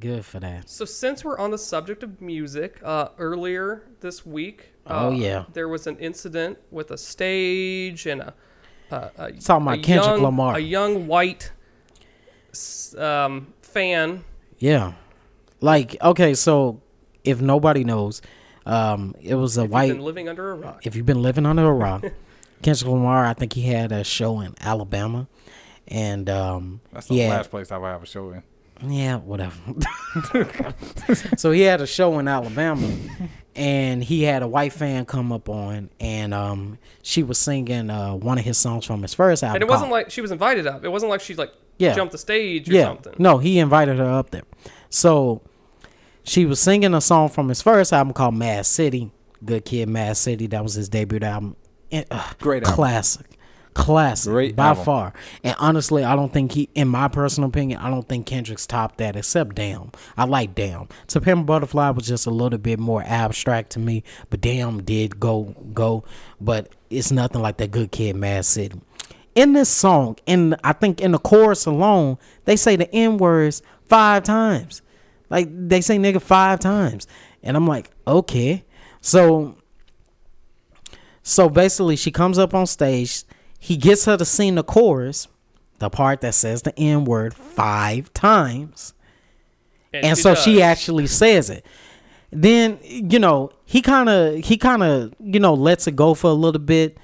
Good for that. So since we're on the subject of music, earlier this week, there was an incident with a stage and talking about Kendrick Lamar, a young white fan. Yeah, like okay, so if nobody knows, it was a white. You've been living under a rock. If you've been living under a rock, Kendrick Lamar, I think he had a show in Alabama, and that's the last place I would have a show in. Yeah, whatever. So he had a show in Alabama, and he had a white fan come up on, and she was singing one of his songs from his first album. And it wasn't like she was invited up. It wasn't like she jumped the stage or something. No, he invited her up there. So she was singing a song from his first album called Mad City. Good Kid, Mad City. That was his debut album. Great album. Classic Great by album. far. And honestly, I don't think in my personal opinion, I don't think Kendrick's topped that except Damn. I like Damn. To Pimp a Butterfly was just a little bit more abstract to me, but Damn did go. But it's nothing like that Good Kid, Mad City. In this song, I think in the chorus alone, they say the N words 5 times. Like they say nigga 5 times. And I'm like, okay. So basically she comes up on stage. He gets her to sing the chorus, the part that says the N word 5 times. And so she actually says it. Then, he kind of, lets it go for a little bit.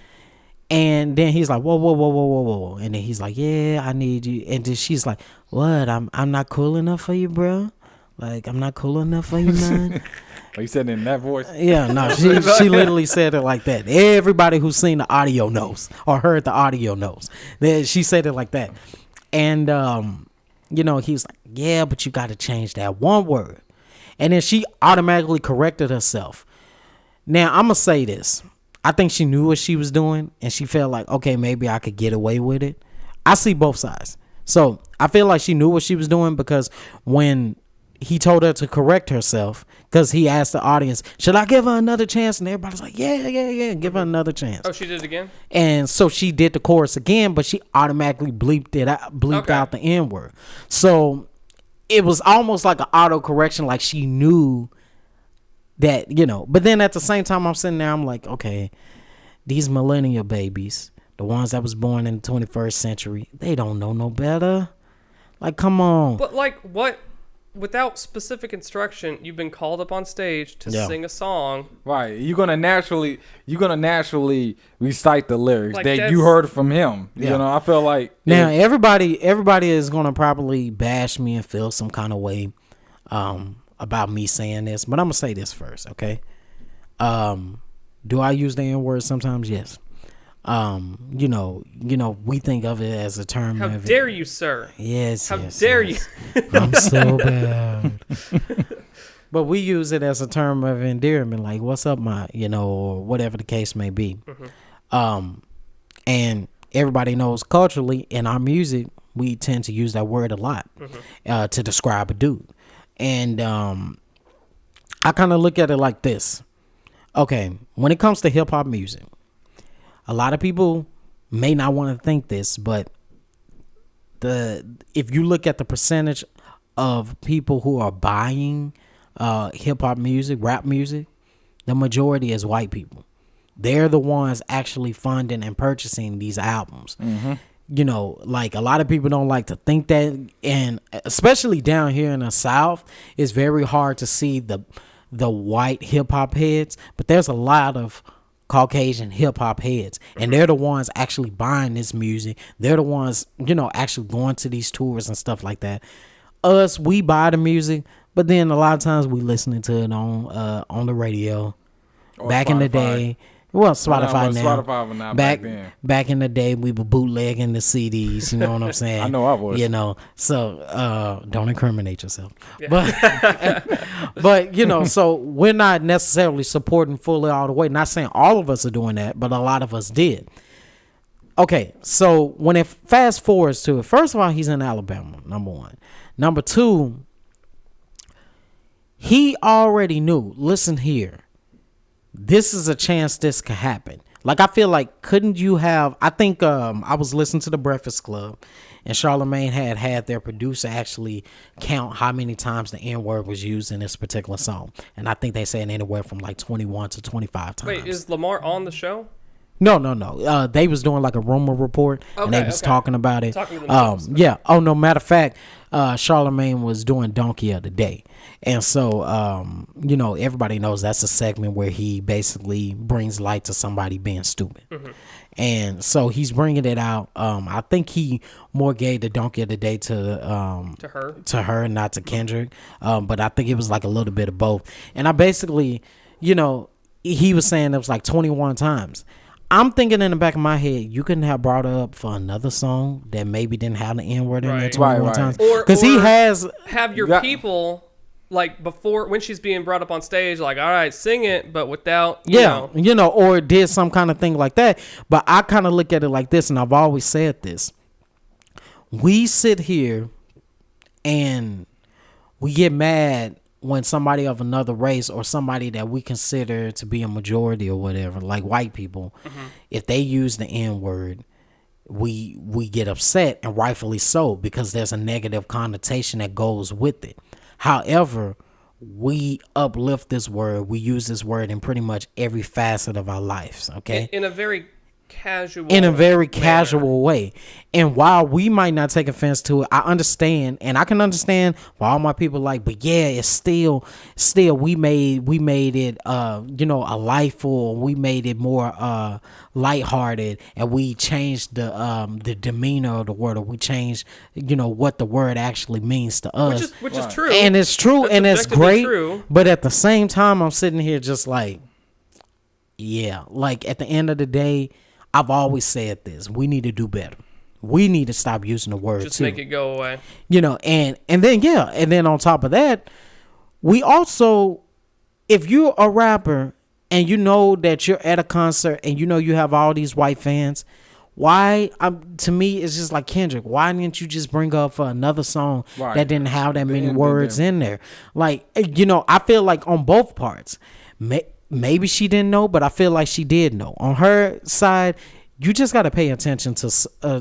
And then he's like, whoa. And then he's like, yeah, I need you. And then she's like, what? I'm not cool enough for you, bro? Like, I'm not cool enough for you, man? Oh, you said it in that voice? Yeah, no, she literally said it like that. Everybody who's seen the audio knows or heard the audio knows. She said it like that. And, he was like, yeah, but you got to change that one word. And then she automatically corrected herself. Now, I'm going to say this. I think she knew what she was doing, and she felt like, okay, maybe I could get away with it. I see both sides. So I feel like she knew what she was doing because when he told her to correct herself, because he asked the audience, should I give her another chance? And everybody's like, yeah, give her another chance. Oh, she did it again? And so she did the chorus again, but she automatically bleeped out the N word. So it was almost like an auto correction, like she knew that, but then at the same time I'm sitting there, I'm like, okay, these millennial babies, the ones that was born in the 21st century, they don't know no better. Like, come on. But like what? Without specific instruction, you've been called up on stage to sing a song. Right. You're gonna naturally recite the lyrics that you heard from him. Yeah. I feel like now everybody is gonna probably bash me and feel some kind of way about me saying this, but I'm gonna say this first, okay? Do I use the N word sometimes? Yes. We think of it as a term. How dare you, sir? Yes. How dare you? I'm so bad. But we use it as a term of endearment, like "What's up, my," or whatever the case may be. Mm-hmm. And everybody knows culturally in our music, we tend to use that word a lot to describe a dude. And I kind of look at it like this. Okay, when it comes to hip hop music, a lot of people may not want to think this, but if you look at the percentage of people who are buying hip hop music, rap music, the majority is white people. They're the ones actually funding and purchasing these albums. Mm-hmm. Like a lot of people don't like to think that, and especially down here in the South, it's very hard to see the white hip hop heads, but there's a lot of Caucasian hip hop heads, and they're the ones actually buying this music. They're the ones, actually going to these tours and stuff like that. Us, we buy the music, but then a lot of times we listening to it on the radio. Or back Spotify. In the day, well, Spotify now. Spotify was not back then. Back in the day, we were bootlegging the CDs. You know what I'm saying? I know I was. So don't incriminate yourself. Yeah. But so we're not necessarily supporting fully all the way. Not saying all of us are doing that, but a lot of us did. Okay, so when it fast forwards to it, first of all, he's in Alabama, number one. Number two, he already knew. Listen here. This is a chance this could happen. Like, I feel like, couldn't you have, I think I was listening to The Breakfast Club, and Charlamagne had their producer actually count how many times the N-word was used in this particular song. And I think they said anywhere from like 21 to 25 times. Wait, is Lamar on the show? No. They was doing like a rumor report, and they was talking about it. Yeah. Oh, no, matter of fact, Charlamagne was doing Donkey of the Day. And so, everybody knows that's a segment where he basically brings light to somebody being stupid. Mm-hmm. And so he's bringing it out. I think he more gave the Donkey of the Day to her, not to Kendrick. But I think it was like a little bit of both. And I basically, he was saying it was like 21 times. I'm thinking in the back of my head, you couldn't have brought her up for another song that maybe didn't have the N-word in it 21 times. Because he has... Have your people... Like before, when she's being brought up on stage, like, all right, sing it, but without, you know, or did some kind of thing like that. But I kind of look at it like this, and I've always said this. We sit here and we get mad when somebody of another race or somebody that we consider to be a majority or whatever, like white people, if they use the N-word, we get upset, and rightfully so, because there's a negative connotation that goes with it. However, we uplift this word. We use this word in pretty much every facet of our lives, okay? In a very casual way. And while we might not take offense to it, I understand, and I can understand why all my people like, but yeah, it's still we made it a lifeful, we made it more lighthearted, and we changed the demeanor of the word, or we changed what the word actually means to us, which is true, and it's true. That's and it's great true. But at the same time, I'm sitting here just like, yeah, like at the end of the day, I've always said this: we need to do better. We need to stop using the word just make it go away. And then on top of that, we also, if you're a rapper and you know that you're at a concert and you have all these white fans, why? To me, it's just like Kendrick. Why didn't you just bring up for another song that didn't have that many words in there? Like, I feel like on both parts, maybe she didn't know, but I feel like she did know. On her side, you just got to pay attention to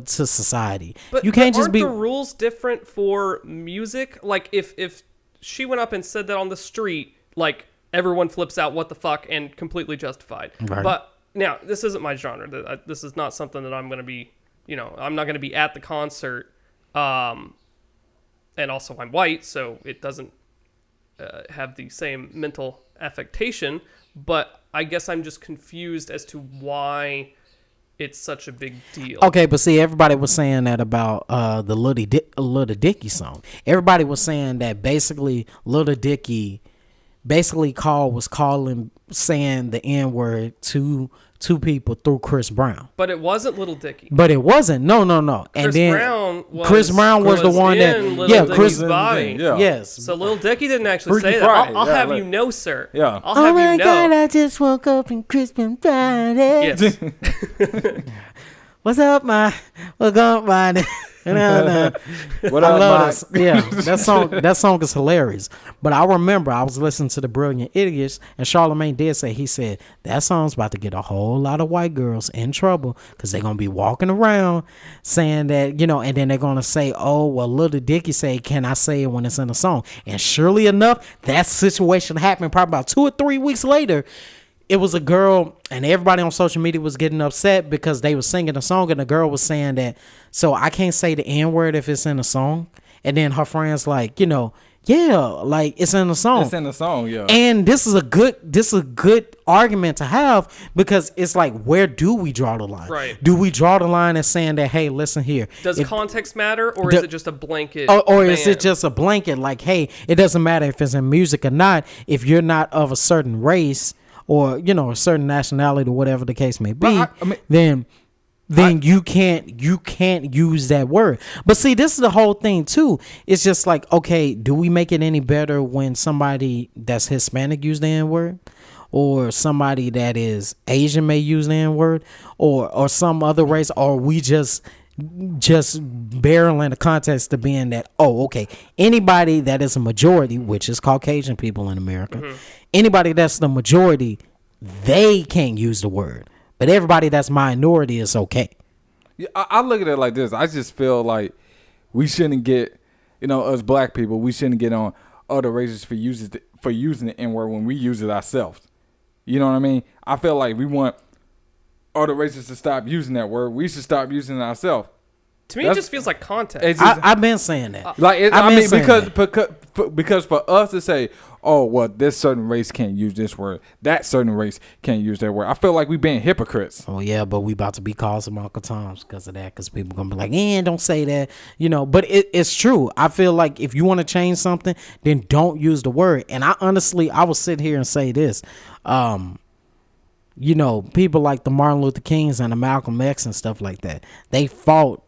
society. But you can't just be. Aren't the rules different for music? Like if she went up and said that on the street, like everyone flips out, what the fuck, and completely justified. Right. But now this isn't my genre. This is not something that I'm going to be. I'm not going to be at the concert. And also I'm white, so it doesn't have the same mental affectation. But I guess I'm just confused as to why it's such a big deal. Okay, but see, everybody was saying that about the Lil Dicky song. Everybody was saying that basically Lil Dicky was saying the N-word to two people through Chris Brown. But it wasn't Lil Dicky. But it wasn't. No. And then Chris Brown was the one that Chris body. Yeah. Yes. So Lil Dicky didn't actually say that. I'll have you know, sir. Yeah. I'll have you know. God, I just woke up in Crispin Friday. Yes. What's up, my? What's up, my? What up, yeah, that song is hilarious. But I remember I was listening to The Brilliant Idiots, and Charlamagne did say, he said that song's about to get a whole lot of white girls in trouble because they're gonna be walking around saying that, and then they're gonna say, oh well, Lil Dicky said, can I say it when it's in a song? And surely enough, that situation happened probably about 2 or 3 weeks later. It was a girl, and everybody on social media was getting upset because they were singing a song, and the girl was saying that, so I can't say the N-word if it's in a song. And then her friends like, yeah, like it's in the song. It's in the song, yeah. And this is a good argument to have, because it's like, where do we draw the line? Right. Do we draw the line as saying that, hey, listen here. Does context matter, or is it just a blanket? Or is it just a blanket? Like, hey, it doesn't matter if it's in music or not. If you're not of a certain race, or a certain nationality, or whatever the case may be, then you can't use that word. But see, this is the whole thing too. It's just like, okay, do we make it any better when somebody that's Hispanic use the N-word, or somebody that is Asian may use the N-word, or some other race, or we just barreling the context to being that, oh, okay, anybody that is a majority, which is Caucasian people in America, anybody that's the majority, they can't use the word. But everybody that's minority is okay. Yeah, I look at it like this. I just feel like we shouldn't get, us black people, we shouldn't get on other races for using the N-word when we use it ourselves. You know what I mean? I feel like we want other races to stop using that word. We should stop using it ourselves. To me, it just feels like context. I've been saying that. Because for us to say, oh, well, this certain race can't use this word, that certain race can't use that word, I feel like we being hypocrites. Oh yeah, but we about to be called some Uncle Toms because of that. Because people gonna be like, don't say that, But it's true. I feel like if you want to change something, then don't use the word. And I will sit here and say this. People like the Martin Luther Kings and the Malcolm X and stuff like that, they fought,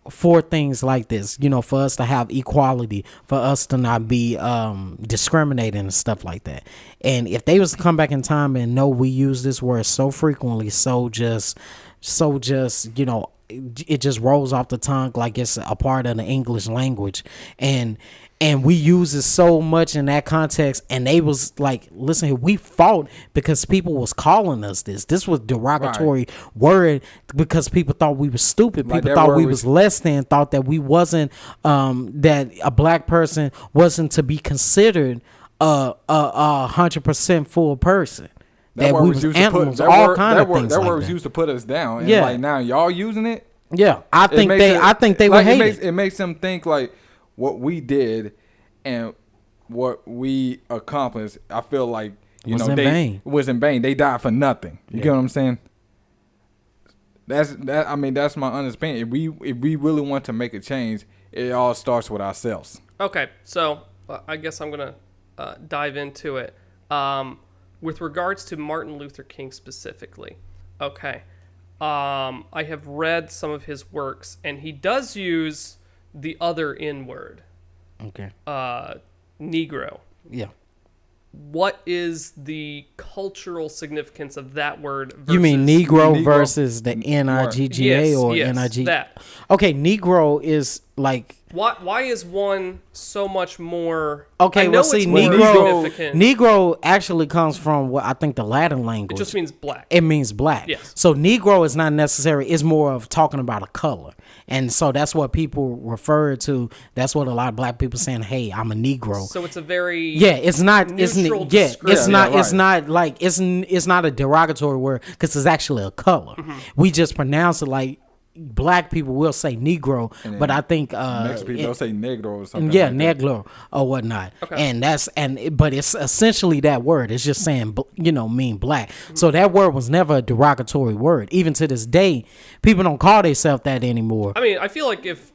for things like this, for us to have equality, for us to not be discriminated and stuff like that. And if they was to come back in time and know we use this word so frequently, it just rolls off the tongue like it's a part of the English language, and we use it so much in that context, and they was like, listen here, we fought because people was calling us this. This was derogatory word because people thought we were stupid. Like people thought we was less than, thought that we wasn't, that a black person wasn't to be considered a 100% full person. That we was animals, all kind of things. That like word was that. used to put us down. And Yeah. like now y'all using it. Yeah, I think they would hate it. It makes them think like what we did and what we accomplished. I feel like Was in vain. was in vain. They died for nothing. You get what I'm saying? That's my honest opinion. If we really want to make a change, it all starts with ourselves. Okay, so I guess I'm gonna dive into it. With regards to Martin Luther King specifically, okay, I have read some of his works, and he does use the other N-word. Okay. Negro. Yeah. What is the cultural significance of that word? You mean Negro versus the N-I-G-G-A yes, or yes, N-I-G? that. Okay, Negro is like... Why is one so much more... Okay, I know well, see, it's more significant. Negro actually comes from what I think the Latin language. It just means black. It means black. Yes. So Negro is not necessary. It's more of talking about a color. And so that's what people refer to. That's what a lot of black people saying, hey, I'm a Negro. So it's a very it's not neutral it's not right. it's not like it's not a derogatory word because it's actually a color. Mm-hmm. We just pronounce it like black people will say Negro, but I think Next people they'll say Negro or something. yeah, like Negro or whatnot. Okay. And but it's essentially that word. It's just saying mean black. So that word was never a derogatory word. Even to this day, people don't call themselves that anymore. I mean, I feel like if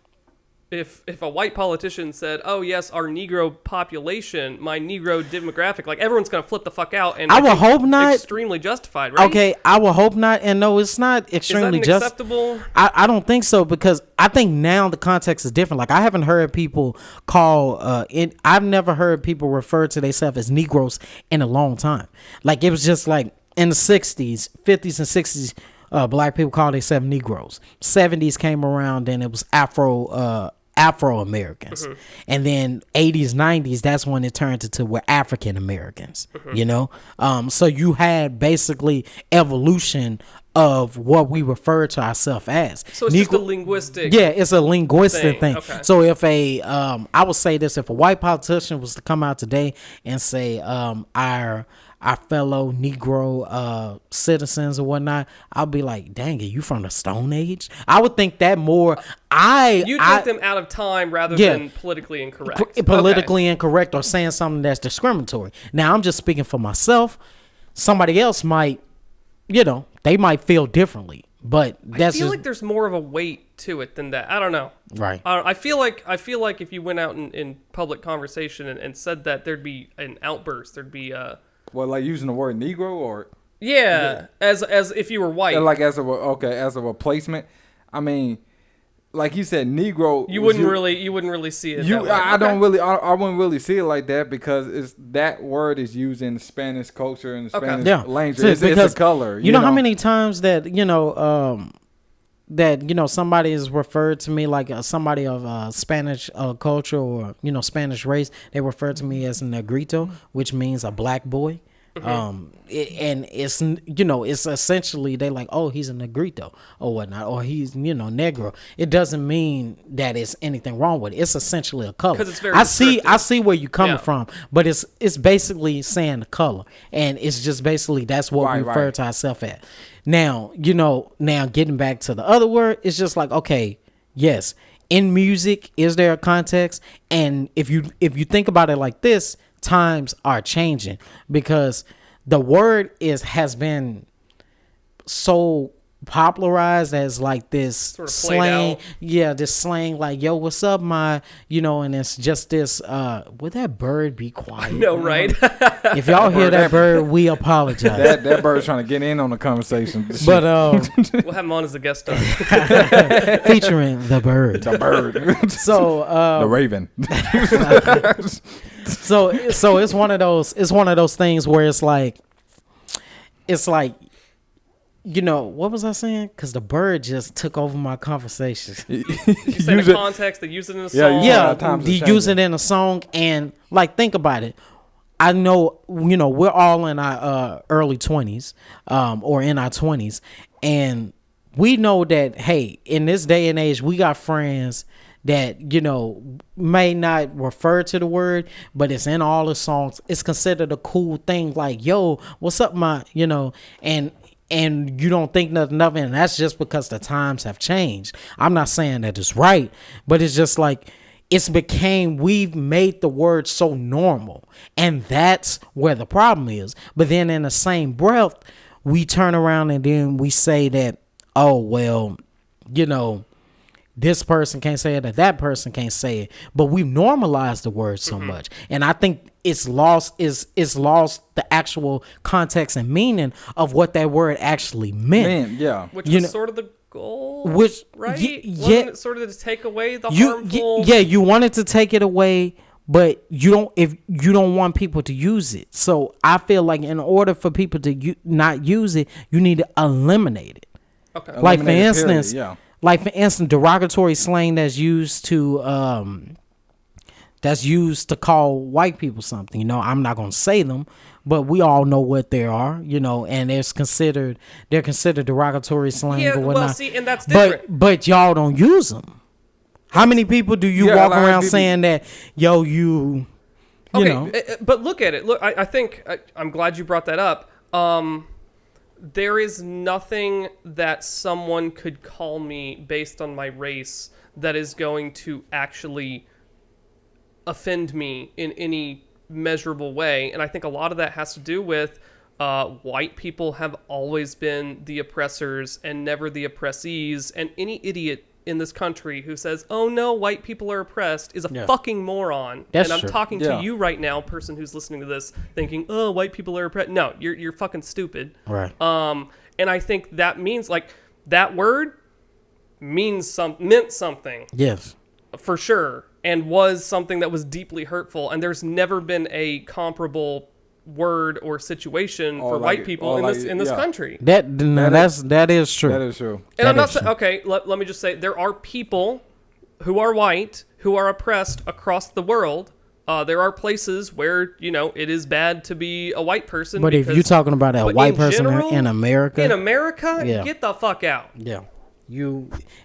a white politician said, "Oh yes, our Negro population, my Negro demographic," like everyone's gonna flip the fuck out, and I would hope not. Extremely justified, right? Okay, I will hope not. And no, it's not extremely Is that acceptable? I don't think so because I think now the context is different. Like I haven't heard people call I've never heard people refer to themselves as Negroes in a long time. Like it was just like in the 60s, 50s and 60s, black people called themselves Negroes. 70s came around and it was Afro-Americans. Mm-hmm. And then 80s, 90s, that's when it turned into we're African Americans, So you had basically evolution of what we refer to ourselves as. So it's just a linguistic. Yeah, it's a linguistic thing. Okay. So if I would say this, if a white politician was to come out today and say our fellow Negro citizens or whatnot, I'll be like, dang it, you from the Stone Age? I would think that more. You take them out of time rather than politically incorrect. Politically incorrect or saying something that's discriminatory. Now, I'm just speaking for myself. Somebody else might, they might feel differently. But that's I feel like there's more of a weight to it than that. I don't know. Right. I feel like if you went out in public conversation and said that, there'd be an outburst. There'd be well, like using the word Negro or as if you were white, like as a replacement. I mean, like you said, Negro. You wouldn't really see it. I wouldn't really see it like that because that word is used in the Spanish culture and the Spanish language. It's a color. You know how many times that somebody is referred to me like somebody of Spanish culture or Spanish race. They refer to me as a negrito, which means a black boy. And it's, you know, it's essentially they like, oh, he's a negrito or whatnot, or he's, you know, negro. It doesn't mean that it's anything wrong with it. It's essentially a color. 'Cause it's very I descriptive. see where you're coming Yeah. from, but it's basically saying the color, and it's just basically that's what we refer Right. to ourselves at. Now, you know, now getting back to the other word, it's just like, okay, yes, in music, is there a context? And if you think about it like this, times are changing because the word has been so popularized as like this Sort of played slang. out. Yeah, this slang like, yo, what's up, my, you know, and it's just this would that bird be quiet? No, right? If y'all hear that bird, we apologize. That bird's trying to get in on the conversation. But We'll have him on as a guest star. featuring the bird. the bird, So the raven. so it's one of those things where it's like you know, what was I saying? Because the bird just took over my conversation. You say Use the it- context, they use it in a Yeah, song. you Yeah, times you it's use it changing. in a song, and like think about it. I know, you know, we're all in our early 20s, or in our 20s, and we know that, hey, in this day and age, we got friends that, you know, may not refer to the word, but it's in all the songs. It's considered a cool thing, like, yo, what's up, my, you know, and you don't think nothing of it, and that's just because the times have changed. I'm not saying that it's right, but it's just like we've made the word so normal, and that's where the problem is. But then in the same breath, we turn around and then we say that, oh, well, you know, this person can't say it or that person can't say it, but we've normalized the word so much, and I think it's lost the actual context and meaning of what that word actually meant. Man, yeah. Which You was know- sort of the goal, Which- right? yeah. Wasn't it sort of to take away the You harmful... yeah, you wanted to take it away, but you don't want people to use it. So I feel like in order for people to not use it, you need to eliminate it. Okay. Like for Eliminate it, period, instance, yeah. derogatory slang that's used to call white people something. You know, I'm not gonna say them, but we all know what they are. You know, and they're considered derogatory slang Yeah, or well, whatnot. see, and that's different. But y'all don't use them. How many people do you Yeah, walk a lot of around people- saying that, yo, you know? But look at it. Look, I think I'm glad you brought that up. There is nothing that someone could call me based on my race that is going to actually offend me in any measurable way. And I think a lot of that has to do with white people have always been the oppressors and never the oppressees. And any idiot in this country who says, oh no, white people are oppressed is a Yeah. fucking moron. That's and I'm true. talking Yeah. to you right now, person who's listening to this, thinking, oh, white people are oppressed. No, you're fucking stupid. Right. And I think that means, like, that word meant something Yes. for sure, and was something that was deeply hurtful. And there's never been a comparable word or situation Or for like- white people or in like- this yeah. country. That is true. That is true. And I'm That not is saying, true. okay, let me just say, there are people who are white who are oppressed across the world. There are places where, you know, it is bad to be a white person. But if you're talking about a but white in person general, in America, Yeah. get the fuck out. yeah,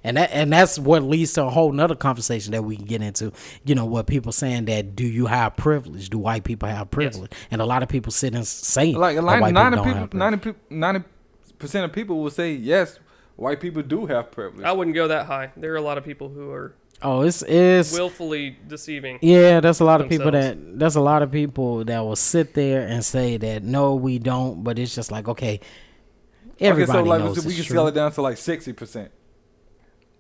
and that's what leads to a whole nother conversation that we can get into. You know, what people saying that, do you have privilege? Do white people have privilege? And a lot of people sit and say Like that white 90 people don't have privilege. 90% of people will say yes. White people do have privilege. I wouldn't go that high. There are a lot of people who are Oh, it's willfully deceiving. yeah. There's a lot of people themselves. that will sit there and say that no, we don't. But it's just like, okay, Okay, everybody so like knows we it's can true. scale it down to like 60%.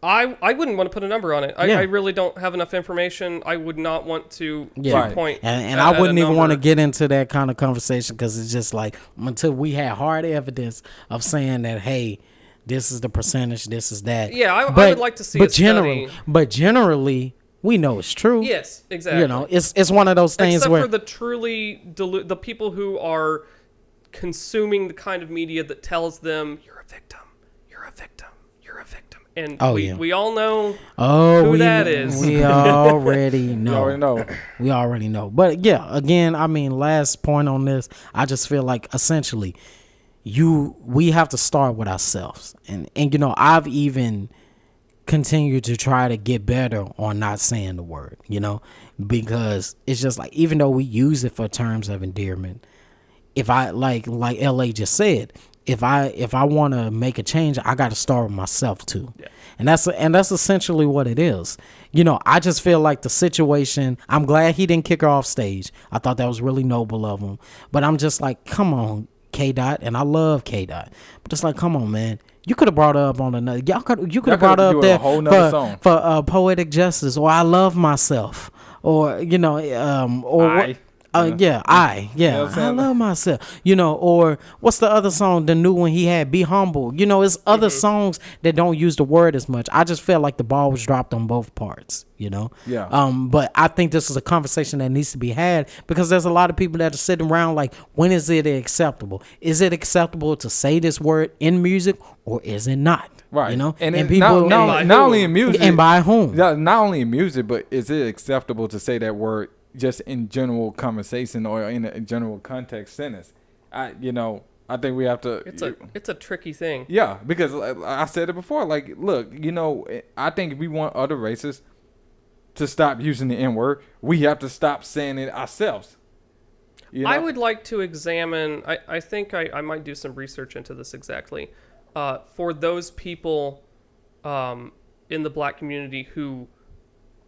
I wouldn't want to put a number on it. Yeah. I really don't have enough information. I would not want to Yeah. point. And at I wouldn't a even want to number. get into that kind of conversation because it's just like until we had hard evidence of saying that, hey, this is the percentage, this is that. Yeah, I would like to see a study. But generally, we know it's true. Yes, exactly. You know, it's one of those things Except where for the truly the people who are consuming the kind of media that tells them you're a victim, you're a victim, you're a victim and Oh, we yeah. we all know who that is. We already know. You already know. We already know. But yeah, again, I mean, last point on this, I just feel like essentially we have to start with ourselves. And you know, I've even continued to try to get better on not saying the word, you know, because it's just like, even though we use it for terms of endearment, if I like LA just said, if I want to make a change, I got to start with myself too. Yeah. And that's essentially what it is. You know, I just feel like the situation, I'm glad he didn't kick her off stage. I thought that was really noble of him. But I'm just like, come on, K Dot, and I love K Dot. But it's like, come on, man. You could have brought her up on another. You could have brought her up there for Poetic Justice, or I Love Myself, or you know, or I love myself, you know, or what's the other song, the new one he had, Be Humble, you know, it's other songs that don't use the word as much. I just felt like the ball was dropped on both parts, you know. But I think this is a conversation that needs to be had, because there's a lot of people that are sitting around like, when is it acceptable? Is it acceptable to say this word in music, or is it not? Right. You know, and people not only in music, and by whom? Not only in music, but is it acceptable to say that word just in general conversation or in a general context sentence? I think we have to. It's a tricky thing. Yeah, because I said it before. Like, look, you know, I think if we want other races to stop using the N-word, we have to stop saying it ourselves. You know? I would like to examine. I think I might do some research into this exactly. For those people in the black community who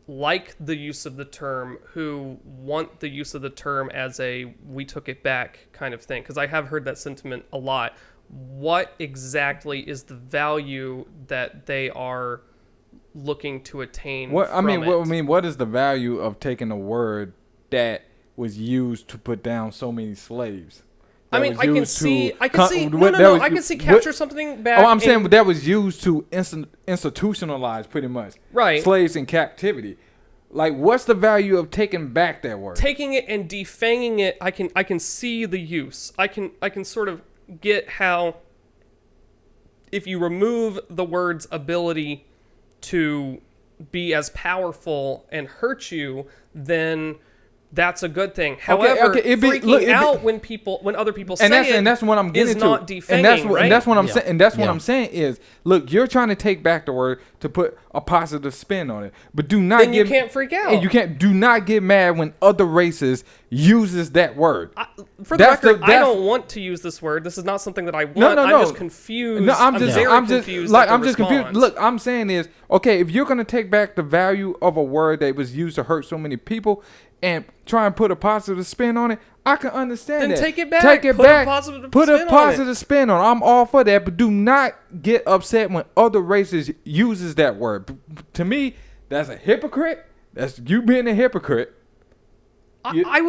like the use of the term, who want the use of the term as a "we took it back" kind of thing, because I have heard that sentiment a lot. What exactly is the value that they are looking to attain? What is the value of taking a word that was used to put down so many slaves? I mean, I can see capture something back. Oh, I'm saying that was used to institutionalize, pretty much, right, slaves in captivity. Like, what's the value of taking back that word? Taking it and defanging it, I can see the use. I can sort of get how, if you remove the word's ability to be as powerful and hurt you, then that's a good thing. However, freaking out when other people say it, and that's what I'm getting is to. not defanging, right? And that's what I'm saying. And that's what I'm saying is, look, you're trying to take back the word to put a positive spin on it, but do not. Then you can't freak out. And do not get mad when other races uses that word. For the record, I don't want to use this word. This is not something that I want. No. I'm just confused. No, I'm just confused. Confused. Look, I'm saying is, okay, if you're gonna take back the value of a word that was used to hurt so many people and try and put a positive spin on it, I can understand that. Then take it back. Put a positive spin on it. I'm all for that, but do not get upset when other races uses that word. To me, that's a hypocrite. That's you being a hypocrite. I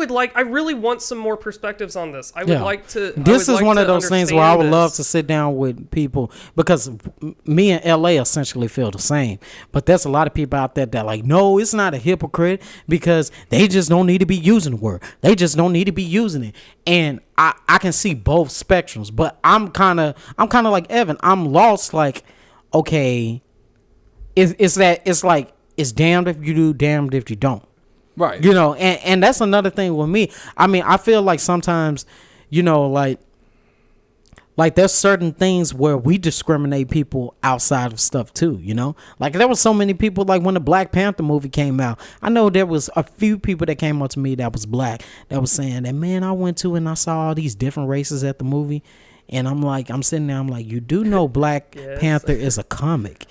really want some more perspectives on this. I would like to. This is one of those things where I would love to sit down with people, because me and LA essentially feel the same. But there's a lot of people out there that like, no, it's not a hypocrite, because they just don't need to be using the word. They just don't need to be using it. And I can see both spectrums, but I'm kind of like Evan. I'm lost. Like, okay, it's damned if you do, damned if you don't. Right. You know, and that's another thing with me. I mean, I feel like sometimes, you know, like there's certain things where we discriminate people outside of stuff too, you know? Like, there was so many people, like when the Black Panther movie came out, I know there was a few people that came up to me that was black that was saying that, man, I went to and I saw all these different races at the movie. And I'm sitting there, I'm like, you do know Black Panther is a comic.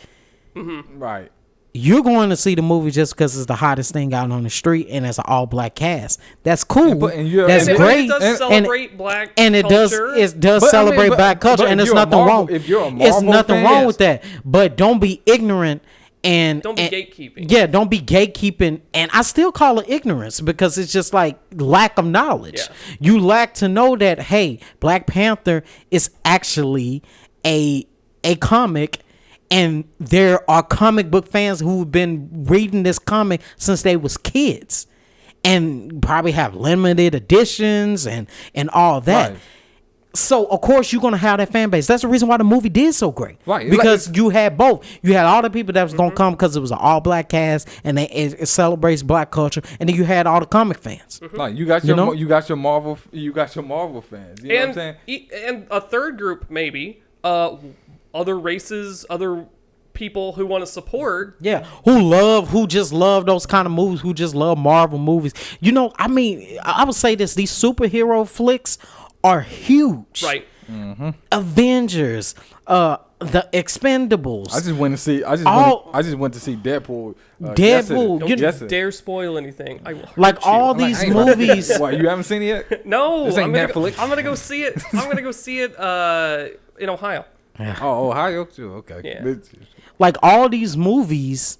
Mm-hmm. Right. You're going to see the movie just because it's the hottest thing out on the street and it's an all black cast. That's cool. That's great. It does celebrate black and it culture. does celebrate black culture, and there's nothing wrong. If you're a Marvel it's nothing wrong with that. But don't be ignorant and don't be gatekeeping. Yeah, don't be gatekeeping. And I still call it ignorance, because it's just like lack of knowledge. Yeah. You lack to know that, hey, Black Panther is actually a comic. And there are comic book fans who've been reading this comic since they was kids, and probably have limited editions and all that. Right. So of course you're gonna have that fan base. That's the reason why the movie did so great, Right? Because you had both. You had all the people that was gonna come because it was an all black cast and it celebrates black culture, and then you had all the comic fans. Like you got your Marvel fans. You know what I'm saying? And a third group maybe, other races, other people who want to support. Yeah, who just love those kind of movies, who just love Marvel movies. You know, I mean, I would say this: these superhero flicks are huge. Right. Avengers, the Expendables. I just went to see. I just went to see Deadpool. Deadpool. Don't dare spoil anything. I will hurt Like you. all these movies. What, you haven't seen it yet? No, This ain't Netflix. I'm gonna go see it. I'm gonna go see it in Ohio. Oh, Ohio too. Okay. Yeah. Like all these movies,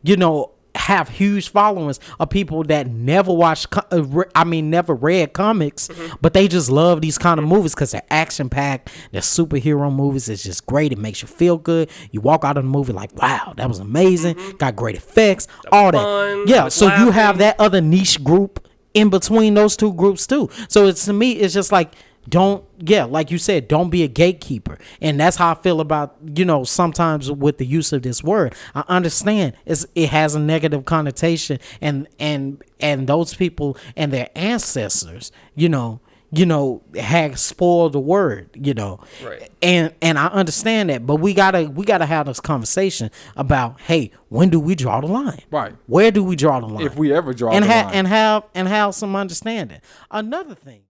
you know, have huge followings of people that never watched, never read comics, but they just love these kind of movies because they're action packed. They're superhero movies. It's just great. It makes you feel good. You walk out of the movie like, wow, that was amazing. Got great effects, all fun, that. Yeah. So laughing. you have that other niche group in between those two groups too. So to me, it's just like, like you said, don't be a gatekeeper. And that's how I feel about, sometimes with the use of this word. I understand it has a negative connotation, and those people and their ancestors, had spoiled the word, Right. And I understand that, but we gotta have this conversation about, hey, when do we draw the line? Right. Where do we draw the line? If we ever draw the line. And have some understanding. Another thing.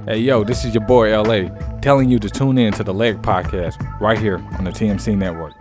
Hey, yo, this is your boy LA telling you to tune in to the Leg Podcast right here on the TMC Network.